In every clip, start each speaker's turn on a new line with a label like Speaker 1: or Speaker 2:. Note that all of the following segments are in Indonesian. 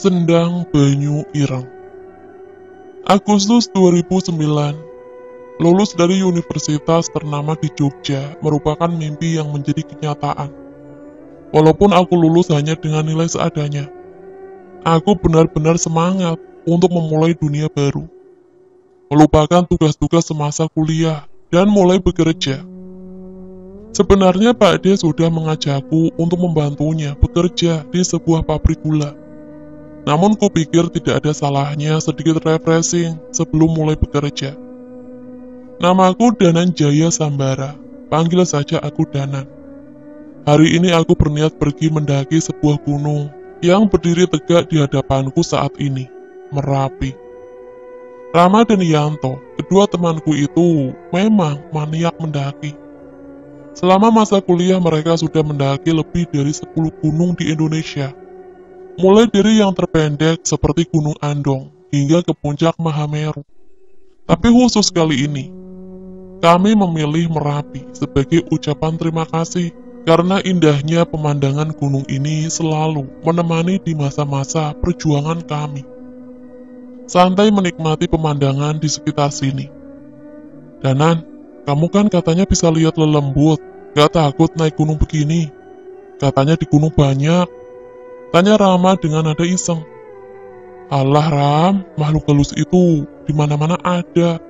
Speaker 1: Sendang Banyu Ireng. Agustus 2009, lulus dari universitas ternama di Jogja merupakan mimpi yang menjadi kenyataan. Walaupun aku lulus hanya dengan nilai seadanya, aku benar-benar semangat untuk memulai dunia baru, melupakan tugas-tugas semasa kuliah, dan mulai bekerja. Sebenarnya Pak D sudah mengajakku untuk membantunya bekerja di sebuah pabrik gula. Namun kupikir tidak ada salahnya sedikit refreshing sebelum mulai bekerja. Namaku Danan Jaya Sambara, panggil saja aku Danan. Hari ini aku berniat pergi mendaki sebuah gunung yang berdiri tegak di hadapanku saat ini, Merapi. Rama dan Yanto, kedua temanku itu memang maniak mendaki. Selama masa kuliah mereka sudah mendaki lebih dari 10 gunung di Indonesia. Mulai dari yang terpendek seperti Gunung Andong hingga ke puncak Mahameru. Tapi khusus kali ini, kami memilih Merapi sebagai ucapan terima kasih karena indahnya pemandangan gunung ini selalu menemani di masa-masa perjuangan kami. Santai menikmati pemandangan di sekitar sini. Danan, kamu kan katanya bisa lihat lelembut, gak takut naik gunung begini? Katanya di gunung banyak. Tanya Rama dengan nada iseng. Alah Ram, makhluk halus itu di mana-mana ada.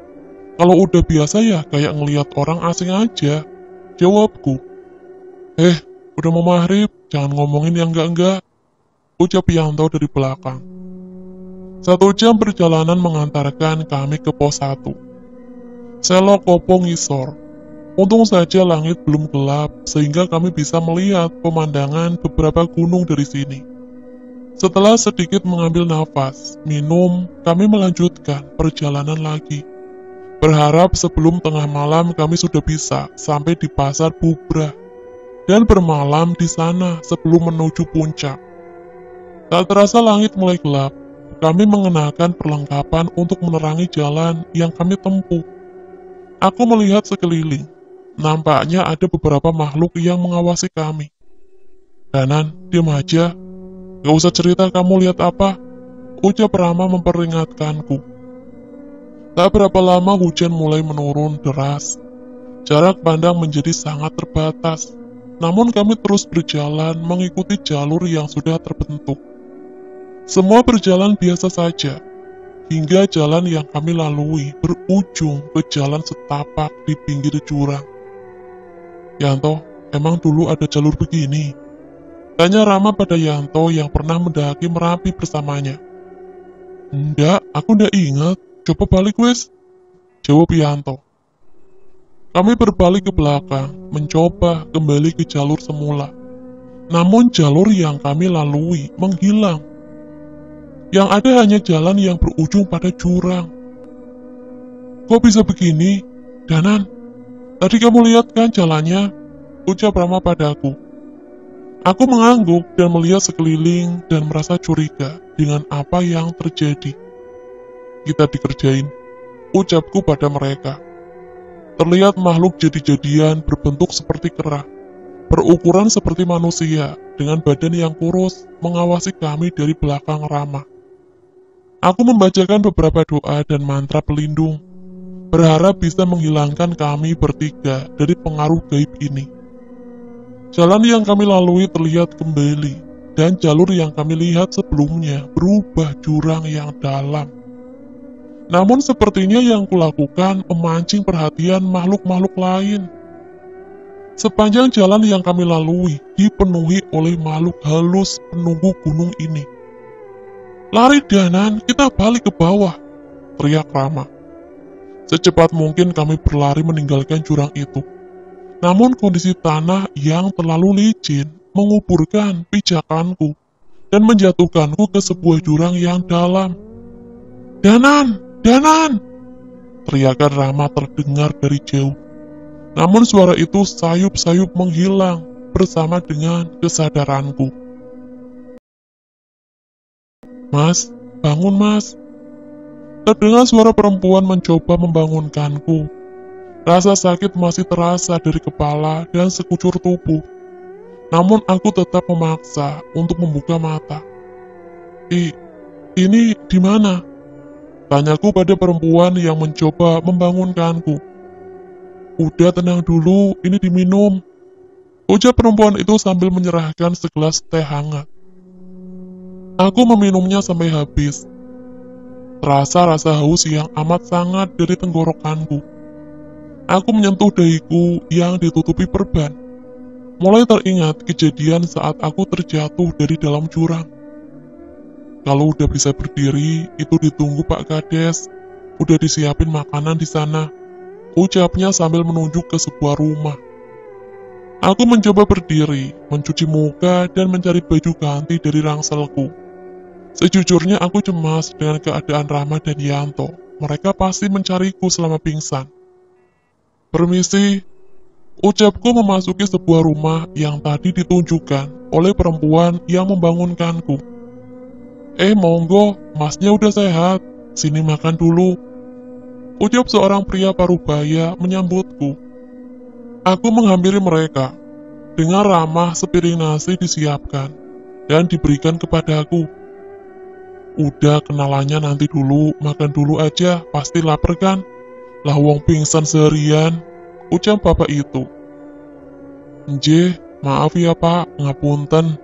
Speaker 1: Kalau udah biasa ya kayak ngelihat orang asing aja. Jawabku. Udah mau maghrib, jangan ngomongin yang enggak-enggak. Ucap Yanto dari belakang. 1 jam perjalanan mengantarkan kami ke pos 1. Selok Kopo ngisor. Untung saja langit belum gelap sehingga kami bisa melihat pemandangan beberapa gunung dari sini. Setelah sedikit mengambil nafas, minum, kami melanjutkan perjalanan lagi. Berharap sebelum tengah malam kami sudah bisa sampai di pasar Bubrah dan bermalam di sana sebelum menuju puncak. Tak terasa langit mulai gelap, kami mengenakan perlengkapan untuk menerangi jalan yang kami tempuh. Aku melihat sekeliling, nampaknya ada beberapa makhluk yang mengawasi kami. Danan, diam aja. Gak usah cerita kamu lihat apa, ucap Rama memperingatkanku. Tak berapa lama hujan mulai menurun deras. Jarak pandang menjadi sangat terbatas. Namun kami terus berjalan mengikuti jalur yang sudah terbentuk. Semua berjalan biasa saja, hingga jalan yang kami lalui berujung ke jalan setapak di pinggir jurang. Yanto, emang dulu ada jalur begini? Tanya Rama pada Yanto yang pernah mendaki Merapi bersamanya. Enggak, aku ndak ingat. Coba balik wes, jawab Yanto. Kami berbalik ke belakang, mencoba kembali ke jalur semula. Namun jalur yang kami lalui menghilang. Yang ada hanya jalan yang berujung pada jurang. Kok bisa begini? Danan, tadi kamu lihat kan jalannya? Ucap Rama padaku. Aku mengangguk dan melihat sekeliling dan merasa curiga dengan apa yang terjadi. Kita dikerjain, ucapku pada mereka. Terlihat makhluk jadi-jadian berbentuk seperti kera, berukuran seperti manusia, dengan badan yang kurus, mengawasi kami dari belakang Rama. Aku membacakan beberapa doa dan mantra pelindung, berharap bisa menghilangkan kami bertiga dari pengaruh gaib ini. Jalan yang kami lalui terlihat kembali, dan jalur yang kami lihat sebelumnya berubah jurang yang dalam. Namun sepertinya yang kulakukan memancing perhatian makhluk-makhluk lain. Sepanjang jalan yang kami lalui dipenuhi oleh makhluk halus penunggu gunung ini. Lari Danan, kita balik ke bawah, teriak Rama. Secepat mungkin kami berlari meninggalkan jurang itu. Namun kondisi tanah yang terlalu licin menguburkan pijakanku dan menjatuhkanku ke sebuah jurang yang dalam. Danan! Danan! Teriakan Rama terdengar dari jauh. Namun suara itu sayup-sayup menghilang bersama dengan kesadaranku. Mas, bangun mas. Terdengar suara perempuan mencoba membangunkanku. Rasa sakit masih terasa dari kepala dan sekujur tubuh. Namun aku tetap memaksa untuk membuka mata. Ini di mana? Tanyaku pada perempuan yang mencoba membangunkanku. Udah tenang dulu, ini diminum. Ujar perempuan itu sambil menyerahkan segelas teh hangat. Aku meminumnya sampai habis. Terasa rasa haus yang amat sangat dari tenggorokanku. Aku menyentuh dahiku yang ditutupi perban. Mulai teringat kejadian saat aku terjatuh dari dalam jurang. Kalau udah bisa berdiri, itu ditunggu Pak Kades. Udah disiapin makanan di sana. Ucapnya sambil menunjuk ke sebuah rumah. Aku mencoba berdiri, mencuci muka, dan mencari baju ganti dari rangselku. Sejujurnya aku cemas dengan keadaan Rama dan Yanto. Mereka pasti mencariku selama pingsan. Permisi, ucapku memasuki sebuah rumah yang tadi ditunjukkan oleh perempuan yang membangunkanku. Monggo, masnya udah sehat, sini makan dulu. Ucap seorang pria parubaya menyambutku. Aku menghampiri mereka. Dengan ramah sepiring nasi disiapkan dan diberikan kepadaku. Udah kenalannya nanti dulu, makan dulu aja, pasti lapar kan? Lah wong pingsan seharian, ucap bapak itu. Nje, maaf ya pak, ngapunten.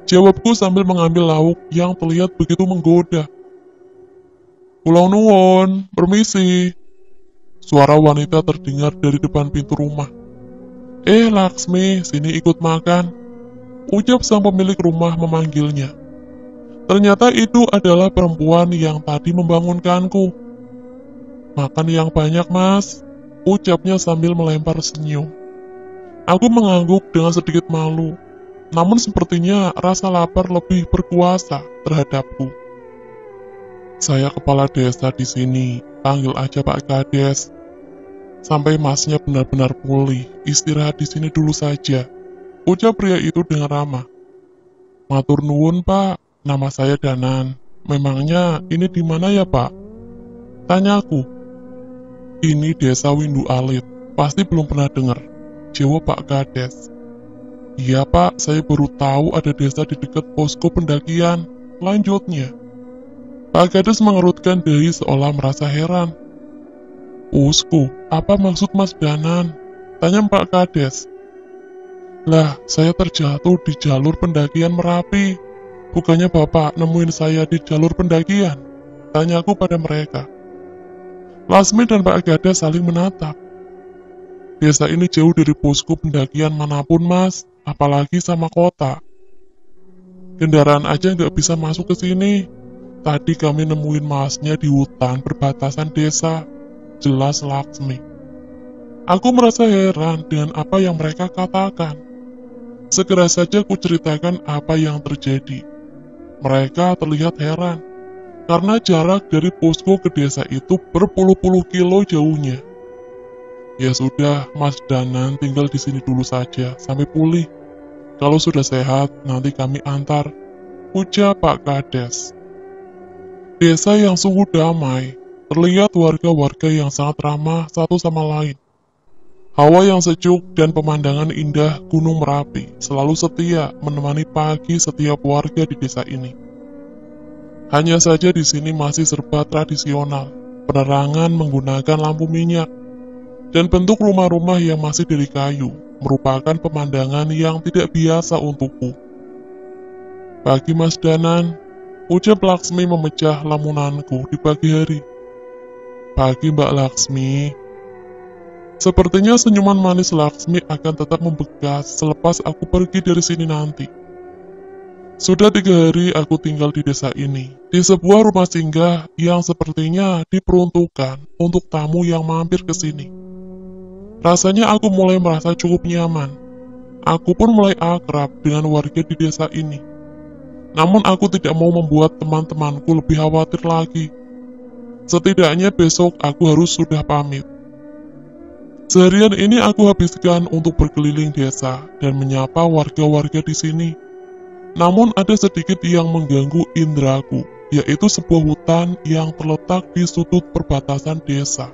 Speaker 1: Jawabku sambil mengambil lauk yang terlihat begitu menggoda. Pulau nuwun, permisi. Suara wanita terdengar dari depan pintu rumah. Laksmi, sini ikut makan. Ucap sang pemilik rumah memanggilnya. Ternyata itu adalah perempuan yang tadi membangunkanku. Makan yang banyak mas, ucapnya sambil melempar senyum. Aku mengangguk dengan sedikit malu. Namun sepertinya rasa lapar lebih berkuasa terhadapku. Saya kepala desa di sini, panggil aja Pak Kades. Sampai masnya benar-benar pulih, istirahat di sini dulu saja. Ucap pria itu dengan ramah. Matur nuwun pak, nama saya Danan. Memangnya ini di mana ya pak? Tanyaku. Ini desa Windu Alit, pasti belum pernah dengar. Jawab Pak Kades. Iya pak, saya baru tahu ada desa di dekat posko pendakian. Lanjutnya. Pak Kades mengerutkan dahi seolah merasa heran. Posko, apa maksud Mas Danan? Tanya Pak Kades. Lah, saya terjatuh di jalur pendakian Merapi. Bukannya Bapak nemuin saya di jalur pendakian? Tanyaku pada mereka. Lasmi dan Pak Kades saling menatap. Desa ini jauh dari posko pendakian manapun mas, apalagi sama kota. Kendaraan aja nggak bisa masuk ke sini. Tadi kami nemuin masnya di hutan perbatasan desa. Jelas Laksmi. Aku merasa heran dengan apa yang mereka katakan. Segera saja ku ceritakan apa yang terjadi. Mereka terlihat heran, karena jarak dari posko ke desa itu berpuluh-puluh kilo jauhnya. Ya sudah, Mas Danan tinggal di sini dulu saja, sampai pulih. Kalau sudah sehat, nanti kami antar, ucap Pak Kades. Desa yang sungguh damai. Terlihat warga-warga yang sangat ramah satu sama lain. Hawa yang sejuk dan pemandangan indah Gunung Merapi selalu setia menemani pagi setiap warga di desa ini. Hanya saja di sini masih serba tradisional, penerangan menggunakan lampu minyak, dan bentuk rumah-rumah yang masih dari kayu merupakan pemandangan yang tidak biasa untukku. Pagi Mas Danan, ucap Laksmi memecah lamunanku di pagi hari. Pagi Mbak Laksmi. Sepertinya senyuman manis Laksmi akan tetap membekas selepas aku pergi dari sini nanti. Sudah 3 hari aku tinggal di desa ini, di sebuah rumah singgah yang sepertinya diperuntukkan untuk tamu yang mampir ke sini. Rasanya aku mulai merasa cukup nyaman. Aku pun mulai akrab dengan warga di desa ini. Namun aku tidak mau membuat teman-temanku lebih khawatir lagi. Setidaknya besok aku harus sudah pamit. Seharian ini aku habiskan untuk berkeliling desa dan menyapa warga-warga di sini. Namun ada sedikit yang mengganggu indraku, yaitu sebuah hutan yang terletak di sudut perbatasan desa.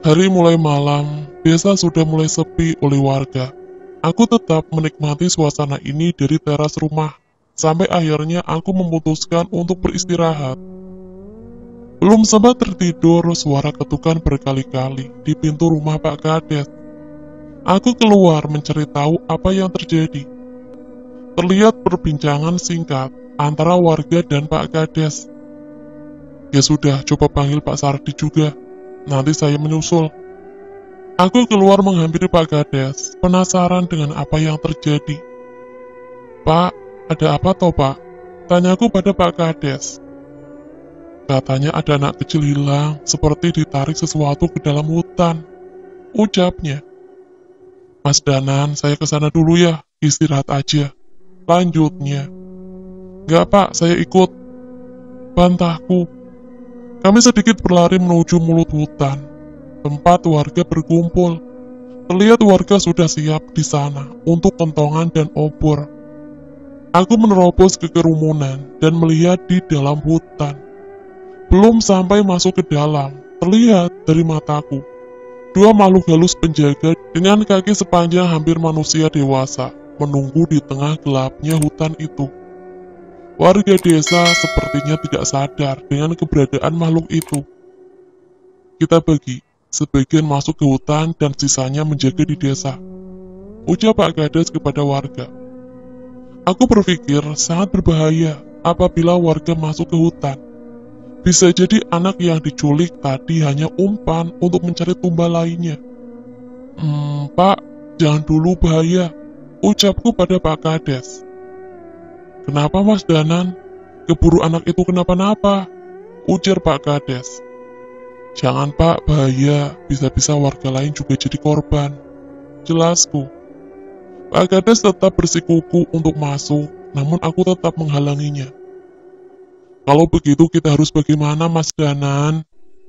Speaker 1: Hari mulai malam, desa sudah mulai sepi oleh warga. Aku tetap menikmati suasana ini dari teras rumah, sampai akhirnya aku memutuskan untuk beristirahat. Belum sempat tertidur, suara ketukan berkali-kali di pintu rumah Pak Kades. Aku keluar mencari tahu apa yang terjadi. Terlihat perbincangan singkat antara warga dan Pak Kades. Ya sudah, coba panggil Pak Sardi juga. Nanti saya menyusul. Aku keluar menghampiri Pak Kades, penasaran dengan apa yang terjadi. Pak, ada apa toh Pak? Tanyaku pada Pak Kades. Katanya ada anak kecil hilang, seperti ditarik sesuatu ke dalam hutan. Ucapnya. Mas Danan, saya kesana dulu ya, istirahat aja. Lanjutnya. Enggak Pak, saya ikut. Bantahku. Kami sedikit berlari menuju mulut hutan. Tempat warga berkumpul. Terlihat warga sudah siap di sana untuk kentongan dan obor. Aku menerobos ke kerumunan dan melihat di dalam hutan. Belum sampai masuk ke dalam, terlihat dari mataku. Dua makhluk halus penjaga dengan kaki sepanjang hampir manusia dewasa menunggu di tengah gelapnya hutan itu. Warga desa sepertinya tidak sadar dengan keberadaan makhluk itu. Kita bagi. Sebagian masuk ke hutan dan sisanya menjaga di desa. Ucap Pak Kades kepada warga. Aku berpikir sangat berbahaya apabila warga masuk ke hutan. Bisa jadi anak yang diculik tadi hanya umpan untuk mencari tumbal lainnya. Pak, jangan dulu bahaya. Ucapku pada Pak Kades. Kenapa Mas Danan? Keburu anak itu kenapa-napa? Ujar Pak Kades. Jangan Pak, bahaya, bisa-bisa warga lain juga jadi korban. Jelasku. Pak Kades tetap bersikuku untuk masuk, namun aku tetap menghalanginya. Kalau begitu kita harus bagaimana Mas Danan?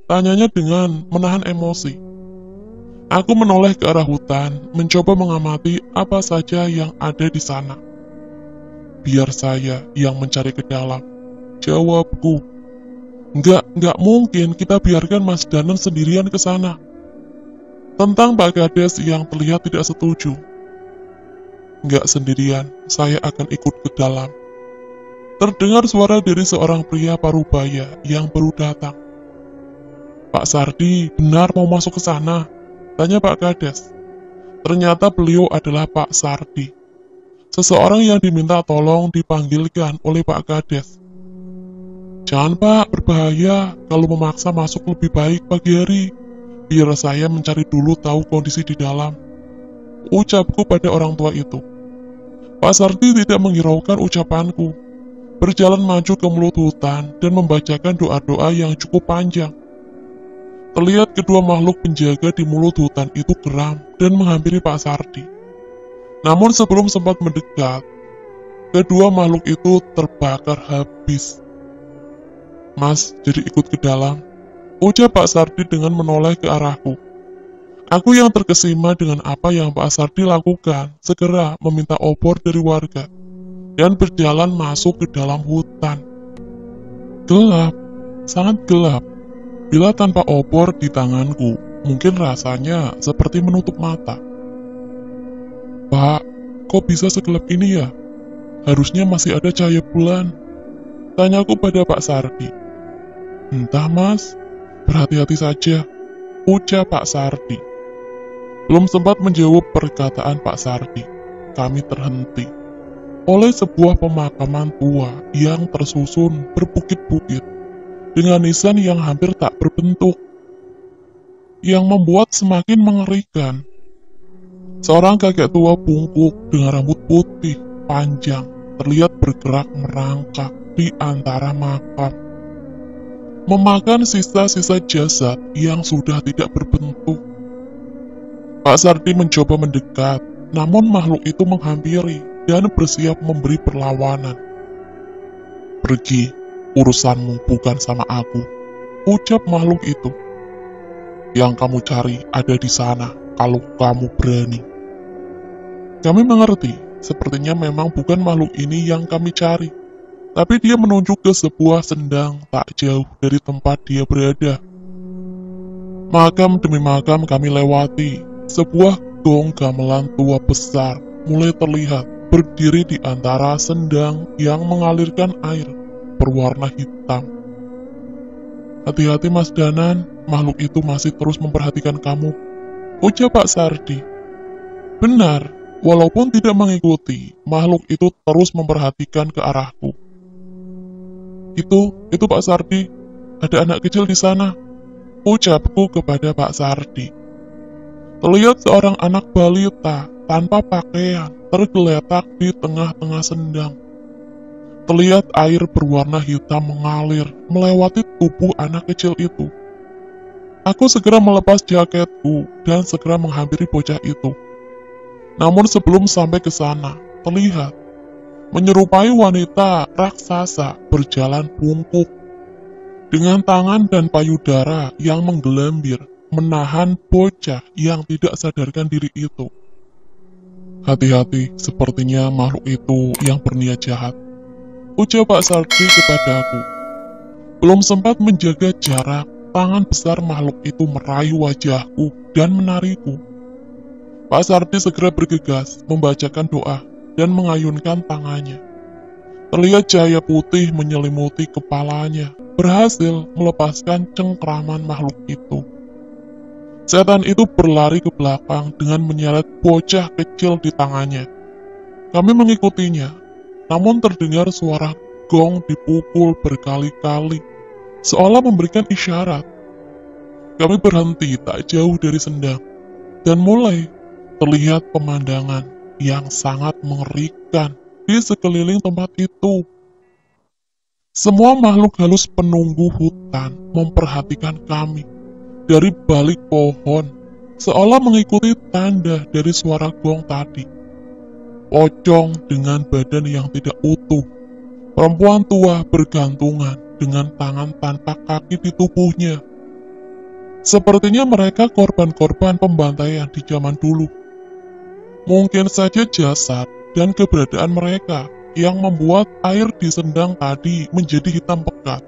Speaker 1: Tanyanya dengan menahan emosi. Aku menoleh ke arah hutan, mencoba mengamati apa saja yang ada di sana. Biar saya yang mencari ke dalam. Jawabku. Enggak mungkin kita biarkan Mas Danan sendirian ke sana. Tentang Pak Kades yang terlihat tidak setuju. Enggak sendirian, saya akan ikut ke dalam. Terdengar suara dari seorang pria parubaya yang baru datang. Pak Sardi, benar mau masuk ke sana? Tanya Pak Kades. Ternyata beliau adalah Pak Sardi. Seseorang yang diminta tolong dipanggilkan oleh Pak Kades. Jangan Pak, berbahaya. Kalau memaksa masuk lebih baik pagi hari. Biar saya mencari dulu tahu kondisi di dalam. Ucapku pada orang tua itu. Pak Sardi tidak menghiraukan ucapanku. Berjalan maju ke mulut hutan dan membacakan doa-doa yang cukup panjang. Terlihat kedua makhluk penjaga di mulut hutan itu geram dan menghampiri Pak Sardi. Namun sebelum sempat mendekat, kedua makhluk itu terbakar habis. Mas, jadi ikut ke dalam. Ucap Pak Sardi dengan menoleh ke arahku. Aku yang terkesima dengan apa yang Pak Sardi lakukan, segera meminta obor dari warga, dan berjalan masuk ke dalam hutan. Gelap, sangat gelap. Bila tanpa obor di tanganku, mungkin rasanya seperti menutup mata. Pak, kok bisa segelap ini ya? Harusnya masih ada cahaya bulan. Tanyaku pada Pak Sardi. Entah mas, berhati-hati saja, ucap Pak Sardi. Belum sempat menjawab perkataan Pak Sardi, kami terhenti oleh sebuah pemakaman tua yang tersusun berbukit-bukit dengan nisan yang hampir tak berbentuk, yang membuat semakin mengerikan. Seorang kakek tua bungkuk dengan rambut putih panjang terlihat bergerak merangkak di antara makam, memakan sisa-sisa jasad yang sudah tidak berbentuk. Pak Sardi mencoba mendekat, namun makhluk itu menghampiri dan bersiap memberi perlawanan. Pergi, urusanmu bukan sama aku, ucap makhluk itu. Yang kamu cari ada di sana, kalau kamu berani. Kami mengerti, sepertinya memang bukan makhluk ini yang kami cari. Tapi dia menunjuk ke sebuah sendang tak jauh dari tempat dia berada. Makam demi makam kami lewati. Sebuah gong gamelan tua besar mulai terlihat berdiri di antara sendang yang mengalirkan air berwarna hitam. "Hati-hati Mas Danan, makhluk itu masih terus memperhatikan kamu," ucap Pak Sardi. Benar, walaupun tidak mengikuti, makhluk itu terus memperhatikan ke arahku. Itu Pak Sardi, ada anak kecil di sana," ucapku kepada Pak Sardi. Terlihat seorang anak balita tanpa pakaian tergeletak di tengah-tengah sendang. Terlihat air berwarna hitam mengalir melewati tubuh anak kecil itu. Aku segera melepas jaketku dan segera menghampiri bocah itu. Namun sebelum sampai ke sana, terlihat menyerupai wanita raksasa berjalan bungkuk dengan tangan dan payudara yang menggelambir menahan bocah yang tidak sadarkan diri itu. "Hati-hati, sepertinya makhluk itu yang berniat jahat," ucap Pak Sardi kepadaku. Belum sempat menjaga jarak, tangan besar makhluk itu meraih wajahku dan menarikku. Pak Sardi segera bergegas, membacakan doa, dan mengayunkan tangannya. Terlihat cahaya putih menyelimuti kepalanya, berhasil melepaskan cengkraman makhluk itu. Setan itu berlari ke belakang dengan menyeret bocah kecil di tangannya. Kami mengikutinya, namun terdengar suara gong dipukul berkali-kali, seolah memberikan isyarat. Kami berhenti tak jauh dari sendang, dan mulai terlihat pemandangan yang sangat mengerikan di sekeliling tempat itu. Semua makhluk halus penunggu hutan memperhatikan kami dari balik pohon, seolah mengikuti tanda dari suara gong tadi. Pocong dengan badan yang tidak utuh, perempuan tua bergantungan dengan tangan tanpa kaki di tubuhnya. Sepertinya mereka korban-korban pembantaian di zaman dulu. Mungkin saja jasad dan keberadaan mereka yang membuat air di sendang tadi menjadi hitam pekat.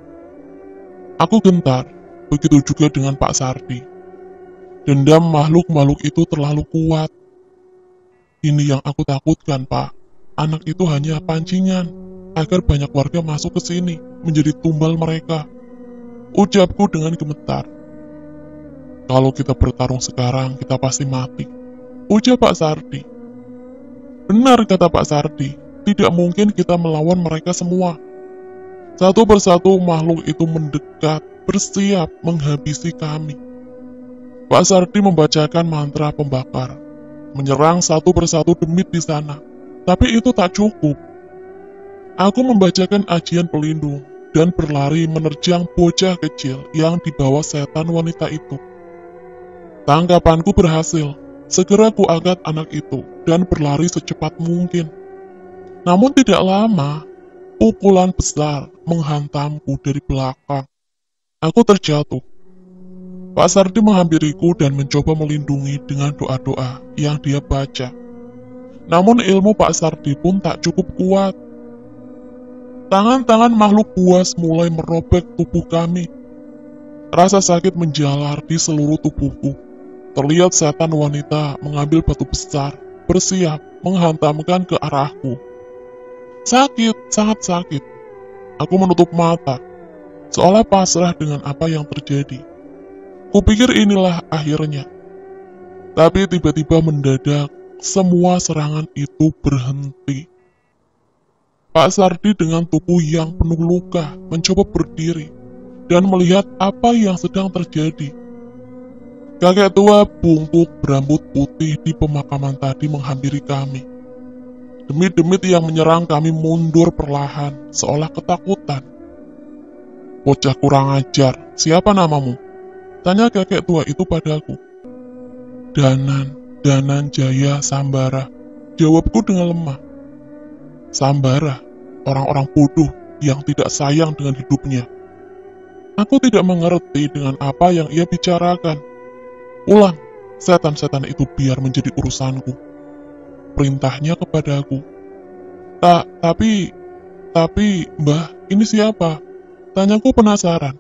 Speaker 1: Aku gentar, begitu juga dengan Pak Sardi. Dendam makhluk-makhluk itu terlalu kuat. "Ini yang aku takutkan, Pak. Anak itu hanya pancingan, agar banyak warga masuk ke sini, menjadi tumbal mereka," ucapku dengan gemetar. "Kalau kita bertarung sekarang, kita pasti mati," ucap Pak Sardi. Benar kata Pak Sardi, tidak mungkin kita melawan mereka semua. Satu persatu makhluk itu mendekat, bersiap menghabisi kami. Pak Sardi membacakan mantra pembakar, menyerang satu persatu demit di sana. Tapi itu tak cukup. Aku membacakan ajian pelindung dan berlari menerjang bocah kecil yang dibawa setan wanita itu. Tangkapanku berhasil. Segera kuangkat anak itu dan berlari secepat mungkin. Namun tidak lama, pukulan besar menghantamku dari belakang. Aku terjatuh. Pak Sardi menghampiriku dan mencoba melindungi dengan doa-doa yang dia baca. Namun ilmu Pak Sardi pun tak cukup kuat. Tangan-tangan makhluk buas mulai merobek tubuh kami. Rasa sakit menjalar di seluruh tubuhku. Terlihat setan wanita mengambil batu besar, bersiap menghantamkan ke arahku. Sakit, sangat sakit. Aku menutup mata, seolah pasrah dengan apa yang terjadi. Kupikir inilah akhirnya. Tapi tiba-tiba mendadak, semua serangan itu berhenti. Pak Sardi dengan tubuh yang penuh luka mencoba berdiri dan melihat apa yang sedang terjadi. Kakek tua bungkuk berambut putih di pemakaman tadi menghampiri kami. Demit-demit yang menyerang kami mundur perlahan, seolah ketakutan. "Bocah kurang ajar, siapa namamu?" tanya kakek tua itu padaku. Danan Jaya Sambara," jawabku dengan lemah. Sambara, orang-orang bodoh yang tidak sayang dengan hidupnya. Aku tidak mengerti dengan apa yang ia bicarakan. "Ulang, setan-setan itu biar menjadi urusanku," perintahnya kepadaku. Tapi, Mbah, ini siapa?" tanyaku penasaran.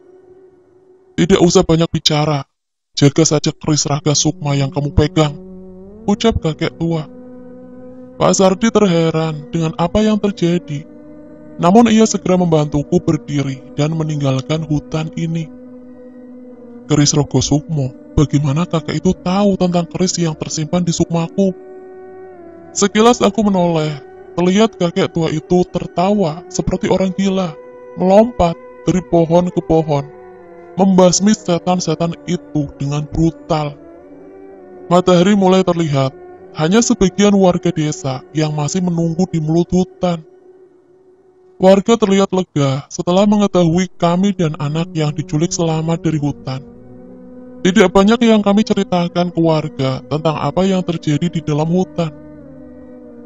Speaker 1: "Tidak usah banyak bicara, jaga saja keris raga sukma yang kamu pegang," ucap kakek tua. Pak Sardi terheran dengan apa yang terjadi. Namun ia segera membantuku berdiri dan meninggalkan hutan ini. Keris Rogo Sukmo, bagaimana kakek itu tahu tentang keris yang tersimpan di sukmaku? Sekilas aku menoleh, terlihat kakek tua itu tertawa seperti orang gila, melompat dari pohon ke pohon, membasmi setan-setan itu dengan brutal. Matahari mulai terlihat, hanya sebagian warga desa yang masih menunggu di mulut hutan. Warga terlihat lega setelah mengetahui kami dan anak yang diculik selamat dari hutan. Tidak banyak yang kami ceritakan ke warga tentang apa yang terjadi di dalam hutan.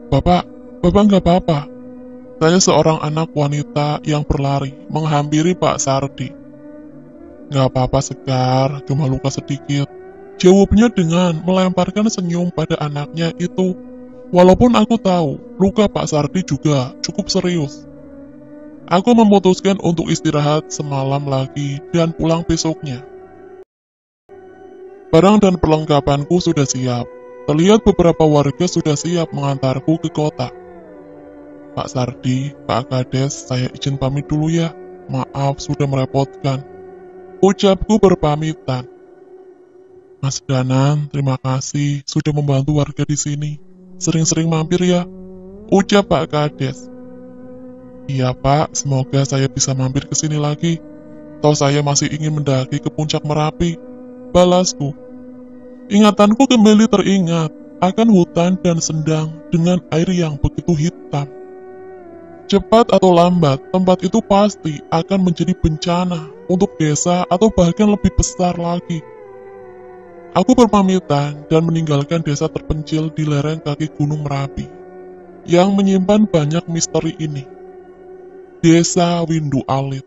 Speaker 1: Bapak nggak apa-apa? Tanya seorang anak wanita yang berlari menghampiri Pak Sardi. Nggak apa-apa Sekar, cuma luka sedikit. Jawabnya dengan melemparkan senyum pada anaknya itu. Walaupun aku tahu, luka Pak Sardi juga cukup serius. Aku memutuskan untuk istirahat semalam lagi dan pulang besoknya. Barang dan perlengkapanku sudah siap. Terlihat beberapa warga sudah siap mengantarku ke kota. Pak Sardi, Pak Kades, saya izin pamit dulu ya. Maaf sudah merepotkan. Ucapku berpamitan. Mas Danan, terima kasih sudah membantu warga di sini. Sering-sering mampir ya. Ucap Pak Kades. Iya Pak, semoga saya bisa mampir ke sini lagi. Toh saya masih ingin mendaki ke puncak Merapi. Balasku. Ingatanku kembali teringat akan hutan dan sendang dengan air yang begitu hitam. Cepat atau lambat, tempat itu pasti akan menjadi bencana untuk desa atau bahkan lebih besar lagi. Aku berpamitan dan meninggalkan desa terpencil di lereng kaki Gunung Merapi yang menyimpan banyak misteri ini. Desa Windu Alit.